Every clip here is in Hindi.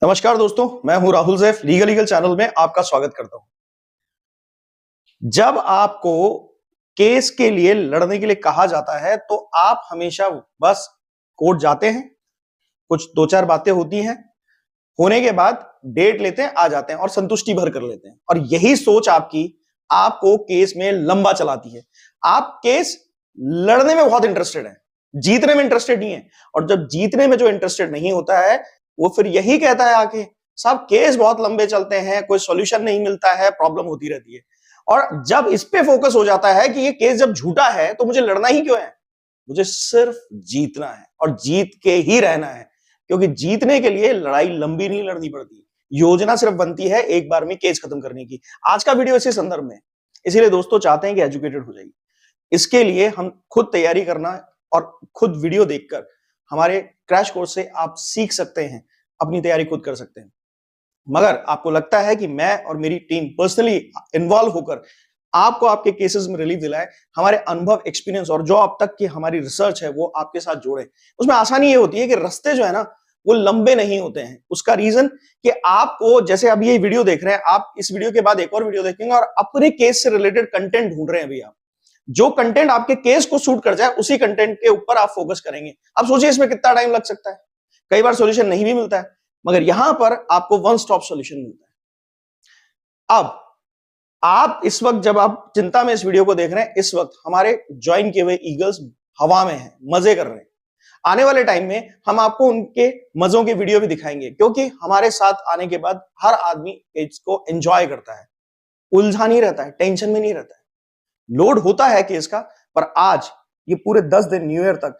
नमस्कार दोस्तों, मैं हूं राहुल जैफ। लीगल चैनल में आपका स्वागत करता हूं। जब आपको केस के लिए लड़ने के लिए कहा जाता है तो आप हमेशा बस कोर्ट जाते हैं, कुछ दो चार बातें होती हैं, होने के बाद डेट लेते हैं, आ जाते हैं और संतुष्टि भर कर लेते हैं। और यही सोच आपकी आपको केस में लंबा चलाती है। आप केस लड़ने में बहुत इंटरेस्टेड हैं, जीतने में इंटरेस्टेड नहीं है। और जब जीतने में जो इंटरेस्टेड नहीं होता है वो फिर यही कहता है आके, साहब केस बहुत लंबे चलते हैं, कोई सॉल्यूशन नहीं मिलता है, प्रॉब्लम होती रहती है। और जब इस पे फोकस हो जाता है कि ये केस जब झूठा है तो मुझे लड़ना ही क्यों है, मुझे सिर्फ जीतना है और जीत के ही रहना है। क्योंकि जीतने के लिए लड़ाई लंबी नहीं लड़नी पड़ती, योजना सिर्फ बनती है एक बार में केस खत्म करने की। आज का वीडियो इसी संदर्भ में, इसीलिए दोस्तों चाहते हैं कि एजुकेटेड हो जाइए। इसके लिए हम खुद तैयारी करना और खुद वीडियो देखकर हमारे क्रैश कोर्स से आप सीख सकते हैं, अपनी तैयारी खुद कर सकते हैं। मगर आपको लगता है कि मैं और मेरी टीम पर्सनली इन्वॉल्व होकर आपको आपके केसेस में रिलीफ दिलाए, हमारे अनुभव, एक्सपीरियंस और जो अब तक की हमारी रिसर्च है वो आपके साथ जोड़े। उसमें आसानी ये होती है कि रास्ते जो है ना वो लंबे नहीं होते हैं। उसका रीजन कि आपको, जैसे अभी ये वीडियो देख रहे हैं, आप इस वीडियो के बाद एक और वीडियो देखेंगे और अपने केस से रिलेटेड कंटेंट ढूंढ रहे हैं। अभी आप जो कंटेंट आपके केस को सूट कर जाए उसी कंटेंट के ऊपर आप फोकस करेंगे। अब सोचिए इसमें कितना टाइम लग सकता है, कई बार सॉल्यूशन नहीं भी मिलता है, मगर यहां पर आपको वन स्टॉप सॉल्यूशन मिलता है। अब आप इस वक्त जब आप चिंता में इस वीडियो को देख रहे हैं, इस वक्त हमारे ज्वाइन किए हुए ईगल्स हवा में हैं, मजे कर रहे हैं। आने वाले टाइम में हम आपको उनके मजों की वीडियो भी दिखाएंगे, क्योंकि हमारे साथ आने के बाद हर आदमी इसको एंजॉय करता है, उलझा नहीं रहता है, टेंशन में नहीं रहता है। लोड होता है केस का, पर आज ये पूरे 10 दिन न्यू ईयर तक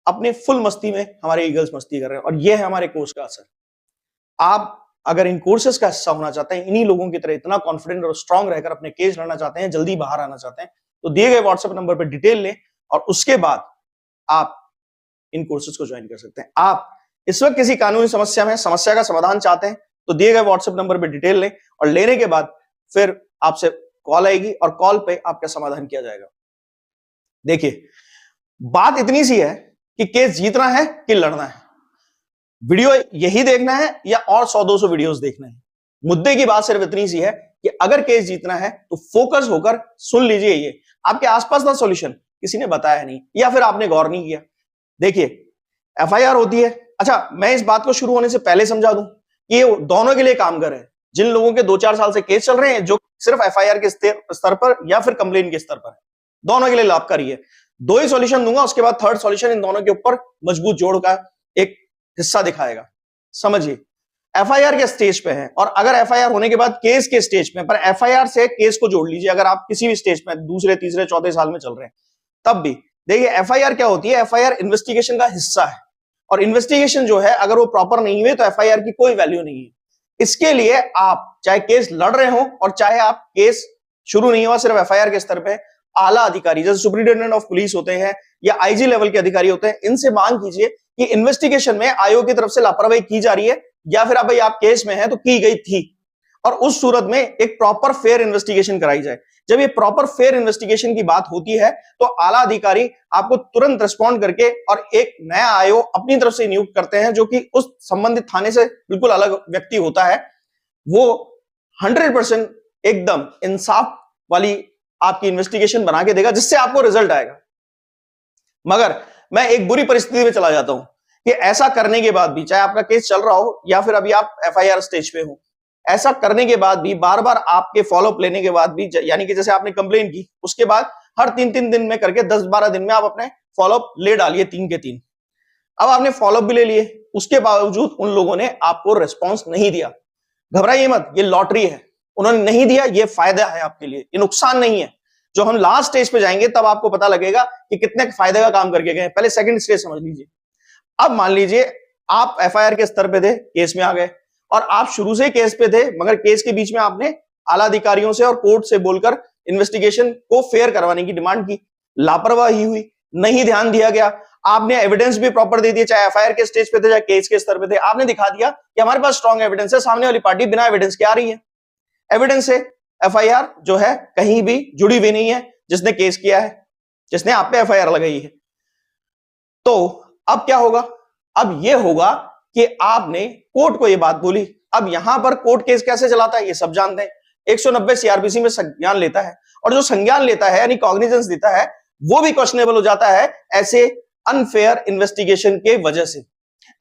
अपने फुल मस्ती में हमारे ईगल्स मस्ती कर रहे हैं। और ये है हमारे कोर्स का असर। आप अगर इन कोर्सेज का हिस्सा होना चाहते हैं, इन्हीं लोगों की तरह इतना कॉन्फिडेंट और स्ट्रांग रहकर अपने केस लड़ना चाहते हैं, जल्दी बाहर आना चाहते हैं, तो दिए गए व्हाट्सएप नंबर पर डिटेल लें और उसके बाद आप इन कोर्सेज को ज्वाइन कर सकते हैं। आप इस वक्त किसी कानूनी समस्या में समस्या का समाधान चाहते हैं तो दिए गए व्हाट्सएप नंबर पर डिटेल लें और लेने के बाद फिर आपसे कॉल आएगी और कॉल पे आपका समाधान किया जाएगा। देखिए, बात इतनी सी है कि केस जीतना है कि लड़ना है, वीडियो यही देखना है या और 100-200 वीडियोस देखना है। मुद्दे की बात सिर्फ इतनी सी है कि अगर केस जीतना है तो फोकस होकर सुन लीजिए। ये आपके आसपास का सॉल्यूशन किसी ने बताया नहीं या फिर आपने गौर नहीं किया। देखिए, एफआईआर होती है। अच्छा, मैं इस बात को शुरू होने से पहले समझा दूं कि ये दोनों के लिए काम कर रहे हैं। जिन लोगों के 2-4 साल से केस चल रहे हैं, जो सिर्फ एफआईआर के स्तर पर या फिर कंप्लेन के स्तर पर है, दोनों के लिए लाभकारी है। दो ही सॉल्यूशन दूंगा, उसके बाद थर्ड सॉल्यूशन इन दोनों के ऊपर मजबूत जोड़ का एक हिस्सा दिखाएगा। समझिए, एफआईआर के स्टेज पे है और अगर एफआईआर होने के बाद केस के स्टेज पे, पर एफआईआर से केस को जोड़ लीजिए। अगर आप किसी भी स्टेज में दूसरे, तीसरे, चौथे साल में चल रहे हैं तब भी देखिए, एफआईआर क्या होती है। एफआईआर इन्वेस्टिगेशन का हिस्सा है और इन्वेस्टिगेशन जो है अगर वो प्रॉपर नहीं हुई तो एफआईआर की कोई वैल्यू नहीं है। इसके लिए आप चाहे केस लड़ रहे हो और चाहे आप केस शुरू नहीं हुआ, सिर्फ एफआईआर के स्तर पे, आला अधिकारी जैसे सुप्रिंटेंडेंट ऑफ पुलिस होते हैं या आईजी लेवल के अधिकारी होते हैं, इनसे मांग कीजिए कि इन्वेस्टिगेशन में आयोग की तरफ से लापरवाही की जा रही है या फिर अब भाई आप केस में हैं तो की गई थी, और उस सूरत में एक प्रॉपर फेयर इन्वेस्टिगेशन कराई जाए। जब ये प्रॉपर फेयर इन्वेस्टिगेशन की बात होती है तो आला अधिकारी आपको तुरंत रिस्पॉन्ड करके और एक नया आयोग अपनी तरफ से नियुक्त करते हैं, जो कि उस संबंधित थाने से बिल्कुल अलग व्यक्ति होता है। वो 100% एकदम इंसाफ वाली आपकी इन्वेस्टिगेशन बना के देगा, जिससे आपको रिजल्ट आएगा। मगर मैं एक बुरी परिस्थिति में चला जाता हूं कि ऐसा करने के बाद भी, चाहे आपका केस चल रहा हो या फिर अभी आप एफआईआर स्टेज पे हो, ऐसा करने के बाद भी, बार बार आपके फॉलोअप लेने के बाद भी, यानी कि जैसे आपने कंप्लेन की उसके बाद हर 3-3 दिन में करके 10-12 दिन में आप अपने फॉलोअप ले डालिए, 3 के 3। अब आपने फॉलोअप भी ले लिए, उसके बावजूद उन लोगों ने आपको रिस्पॉन्स नहीं दिया। घबराइए मत, ये लॉटरी है। उन्होंने नहीं दिया, ये फायदा है आपके लिए, ये नुकसान नहीं है। जो हम लास्ट स्टेज पे जाएंगे तब आपको पता लगेगा कि कितने फायदे का काम करके गए। पहले सेकंड स्टेज समझ लीजिए। अब मान लीजिए आप एफआईआर के स्तर पे थे, केस में आ गए और आप शुरू से केस पे थे, मगर केस के बीच में आपने आला अधिकारियों से और कोर्ट से बोलकर इन्वेस्टिगेशन को फेयर करवाने की डिमांड की। लापरवाही हुई, नहीं ध्यान दिया गया। आपने एविडेंस भी प्रॉपर दे दिया, चाहे एफआईआर के स्टेज पे थे चाहे केस के स्तर पे थे। आपने दिखा दिया कि हमारे पास स्ट्रॉन्ग एविडेंस है, सामने वाली पार्टी बिना एविडेंस के आ रही है। एविडेंस से एफआईआर जो है कहीं भी जुड़ी हुई नहीं है जिसने केस किया है, जिसने आप पे एफआईआर लगाई है। तो अब क्या होगा? अब यह होगा कि आपने कोर्ट को यह बात बोली। अब यहां पर कोर्ट केस कैसे चलाता है ये सब जानते हैं। 190 सीआरपीसी में संज्ञान लेता है, और जो संज्ञान लेता है यानी कॉग्निजेंस देता है, वो भी क्वेश्चनेबल हो जाता है ऐसे अनफेयर इन्वेस्टिगेशन के वजह से।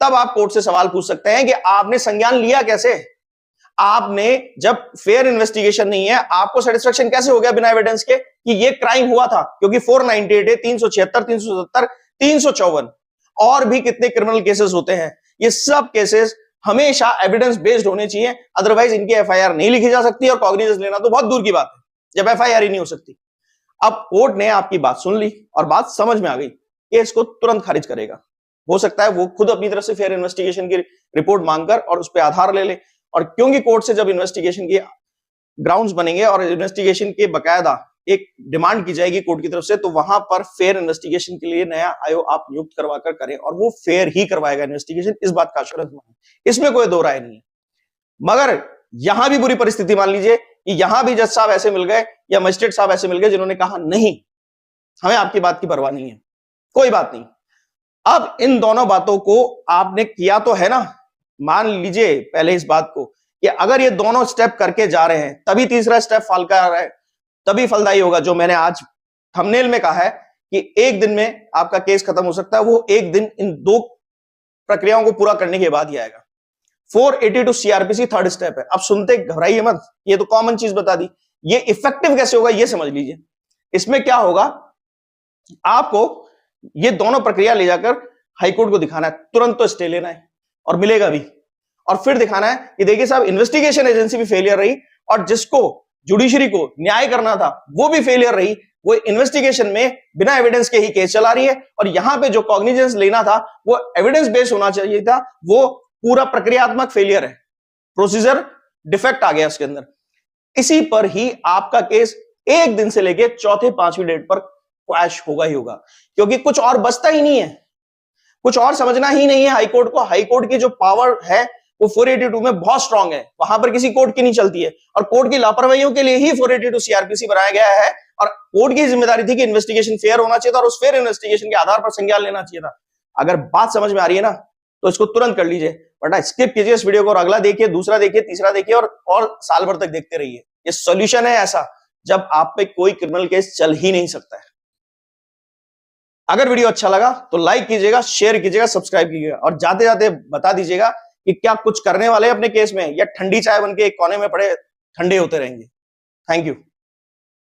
तब आप कोर्ट से सवाल पूछ सकते हैं कि आपने संज्ञान लिया कैसे? आपने जब फेयर इन्वेस्टिगेशन नहीं है, आपको सेटिस्फेक्शन कैसे हो गया बिना एविडेंस के कि ये क्राइम हुआ था? क्योंकि 498 है, 376, 377, 354 और भी कितने क्रिमिनल केसेस होते हैं। ये सब केसेस हमेशा एविडेंस बेस्ड होने चाहिए, अदरवाइज इनकी एफआईआर नहीं लिखी जा सकती और कॉग्निजेंस लेना तो बहुत दूर की बात है जब एफआईआर ही नहीं हो सकती। अब कोर्ट ने आपकी बात सुन ली और बात समझ में आ गई, केस को तुरंत खारिज करेगा। हो सकता है वो खुद अपनी तरफ से फेयर इन्वेस्टिगेशन की रिपोर्ट मांगकर और उस पर आधार ले ले, और क्योंकि कोर्ट से जब इन्वेस्टिगेशन के ग्राउंड्स बनेंगे और इन्वेस्टिगेशन के बकायदा एक डिमांड की जाएगी कोर्ट की तरफ से, तो वहां पर फेयर इन्वेस्टिगेशन के लिए नया आयोग आप नियुक्त करवाकर करें, और वो फेयर ही करवाएगा इन्वेस्टिगेशन, इस बात का आश्वस्त माने, इसमें कोई दो राय नहीं है। मगर यहां भी बुरी परिस्थिति मान लीजिए कि यहां भी जज साहब ऐसे मिल गए या मजिस्ट्रेट साहब ऐसे मिल गए जिन्होंने कहा नहीं, हमें आपकी बात की परवाह नहीं है, कोई बात नहीं। अब इन दोनों बातों को आपने किया तो है ना, मान लीजिए पहले इस बात को कि अगर ये दोनों स्टेप करके जा रहे हैं तभी तीसरा स्टेप फलदायी है, तभी फलदायी होगा। जो मैंने आज थंबनेल में कहा है कि एक दिन में आपका केस खत्म हो सकता है, वो एक दिन इन दो प्रक्रियाओं को पूरा करने के बाद ही आएगा। 482 सीआरपीसी थर्ड स्टेप है। अब सुनते घबराइए मत, ये तो कॉमन चीज बता दी। ये इफेक्टिव कैसे होगा ये समझ लीजिए। इसमें क्या होगा, आपको ये दोनों प्रक्रिया ले जाकर हाईकोर्ट को दिखाना है, तुरंत तो स्टे लेना है और मिलेगा भी, और फिर दिखाना है कि देखिए साहब इन्वेस्टिगेशन एजेंसी भी फेलियर रही और जिसको जुडिशरी को न्याय करना था वो भी फेलियर रही। वो इन्वेस्टिगेशन में बिना एविडेंस के ही केस चला रही है, और यहां पे जो कॉग्निजेंस लेना था वो एविडेंस बेस्ड होना चाहिए था, वो पूरा प्रक्रियात्मक फेलियर है, प्रोसीजर डिफेक्ट आ गया उसके अंदर। इसी पर ही आपका केस एक दिन से लेके चौथे पांचवीं डेट पर क्रैश होगा ही होगा, क्योंकि कुछ और बचता ही नहीं है, कुछ और समझना ही नहीं है हाईकोर्ट को। हाईकोर्ट की जो पावर है वो 482 में बहुत स्ट्रांग है, वहां पर किसी कोर्ट की नहीं चलती है, और कोर्ट की लापरवाहियों के लिए ही 482 सीआरपीसी बनाया गया है। और कोर्ट की जिम्मेदारी थी कि इन्वेस्टिगेशन फेयर होना चाहिए था और उस फेयर इन्वेस्टिगेशन के आधार पर संज्ञान लेना चाहिए था। अगर बात समझ में आ रही है ना तो इसको तुरंत कर लीजिए, वरना स्किप कीजिए इस वीडियो को और अगला देखिए, दूसरा देखिए, तीसरा देखिए, और साल भर तक देखते रहिए। ये सॉल्यूशन है ऐसा जब आप पे कोई क्रिमिनल केस चल ही नहीं सकता है। अगर वीडियो अच्छा लगा तो लाइक कीजिएगा, शेयर कीजिएगा, सब्सक्राइब कीजिएगा, और जाते जाते बता दीजिएगा कि क्या कुछ करने वाले हैं अपने केस में, या ठंडी चाय बन के एक कोने में पड़े ठंडे होते रहेंगे। Thank you.